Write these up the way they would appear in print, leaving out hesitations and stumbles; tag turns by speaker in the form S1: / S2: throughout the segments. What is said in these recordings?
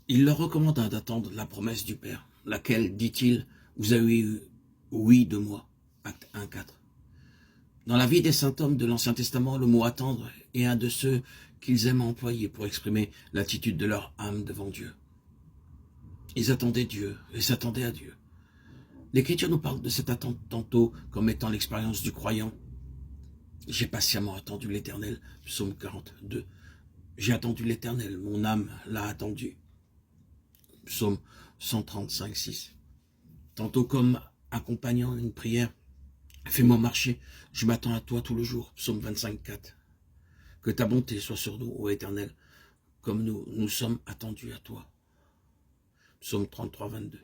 S1: Il leur recommanda d'attendre la promesse du Père, laquelle, dit-il, vous avez eu oui de moi. Acte 1,4. Dans la vie des saints hommes de l'Ancien Testament, le mot attendre est un de ceux qu'ils aiment employer pour exprimer l'attitude de leur âme devant Dieu. Ils attendaient Dieu et s'attendaient à Dieu. L'Écriture nous parle de cette attente tantôt comme étant l'expérience du croyant. J'ai patiemment attendu l'Éternel, psaume 42. J'ai attendu l'Éternel, mon âme l'a attendu. Psaume 135, 6. Tantôt comme accompagnant une prière, fais-moi marcher, je m'attends à toi tout le jour. Psaume 25, 4. Que ta bonté soit sur nous, ô Éternel, comme nous sommes attendus à toi. Psaume 33, 22.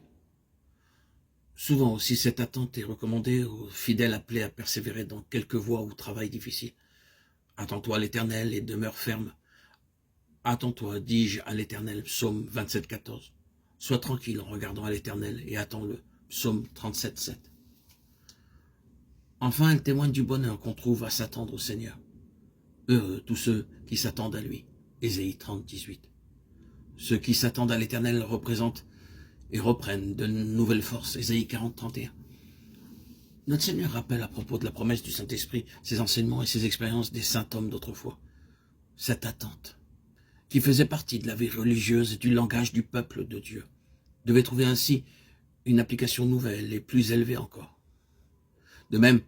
S1: Souvent aussi, cette attente est recommandée aux fidèles appelés à persévérer dans quelque voie ou travail difficile. Attends-toi à l'Éternel et demeure ferme. Attends-toi, dis-je à l'Éternel, psaume 27, 14. Sois tranquille en regardant à l'Éternel et attends-le, psaume 37, 7. Enfin, elle témoigne du bonheur qu'on trouve à s'attendre au Seigneur. Heureux tous ceux qui s'attendent à lui, Ésaïe 30, 18. Ceux qui s'attendent à l'Éternel représentent et reprennent de nouvelles forces, Ésaïe 40, 31. Notre Seigneur rappelle à propos de la promesse du Saint-Esprit ses enseignements et ses expériences des saints hommes d'autrefois. Cette attente, qui faisait partie de la vie religieuse et du langage du peuple de Dieu, devait trouver ainsi une application nouvelle et plus élevée encore. De même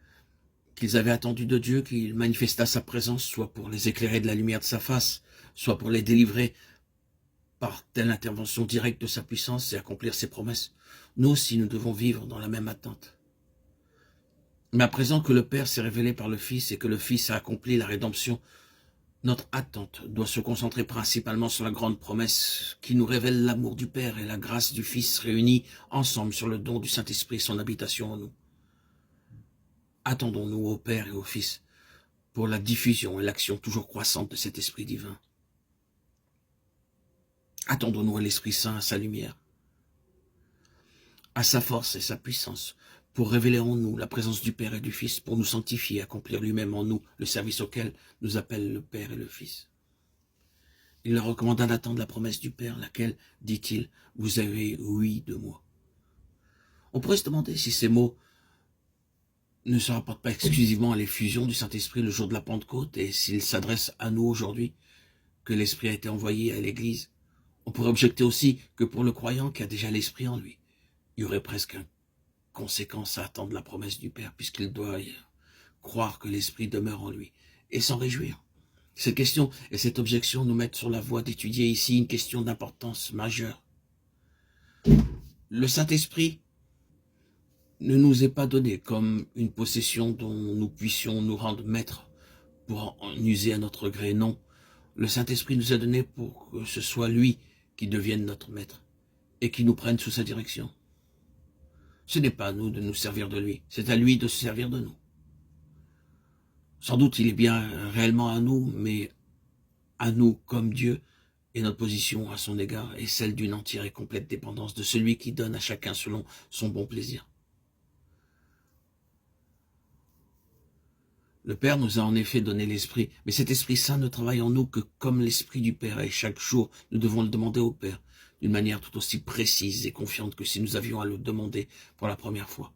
S1: qu'ils avaient attendu de Dieu qu'il manifestât sa présence, soit pour les éclairer de la lumière de sa face, soit pour les délivrer par telle intervention directe de sa puissance et accomplir ses promesses, nous aussi nous devons vivre dans la même attente. Mais à présent que le Père s'est révélé par le Fils et que le Fils a accompli la rédemption, notre attente doit se concentrer principalement sur la grande promesse qui nous révèle l'amour du Père et la grâce du Fils réunis ensemble sur le don du Saint-Esprit et son habitation en nous. Attendons-nous au Père et au Fils pour la diffusion et l'action toujours croissante de cet Esprit divin. Attendons-nous à l'Esprit Saint, à sa lumière, à sa force et sa puissance, pour révéler en nous la présence du Père et du Fils, pour nous sanctifier et accomplir lui-même en nous le service auquel nous appellent le Père et le Fils. Il leur recommanda d'attendre la promesse du Père, laquelle, dit-il, vous avez oui de moi. On pourrait se demander si ces mots ne se rapportent pas exclusivement à l'effusion du Saint-Esprit le jour de la Pentecôte et s'ils s'adressent à nous aujourd'hui, que l'Esprit a été envoyé à l'Église. On pourrait objecter aussi que pour le croyant qui a déjà l'Esprit en lui, il y aurait presque une conséquence à attendre la promesse du Père, puisqu'il doit croire que l'Esprit demeure en lui et s'en réjouir. Cette question et cette objection nous mettent sur la voie d'étudier ici une question d'importance majeure. Le Saint-Esprit ne nous est pas donné comme une possession dont nous puissions nous rendre maîtres pour en user à notre gré. Non, le Saint-Esprit nous est donné pour que ce soit lui qui devienne notre maître et qui nous prenne sous sa direction. Ce n'est pas à nous de nous servir de lui, c'est à lui de se servir de nous. Sans doute il est bien réellement à nous, mais à nous comme Dieu, et notre position à son égard est celle d'une entière et complète dépendance de celui qui donne à chacun selon son bon plaisir. Le Père nous a en effet donné l'Esprit, mais cet Esprit Saint ne travaille en nous que comme l'Esprit du Père, et chaque jour nous devons le demander au Père, d'une manière tout aussi précise et confiante que si nous avions à le demander pour la première fois.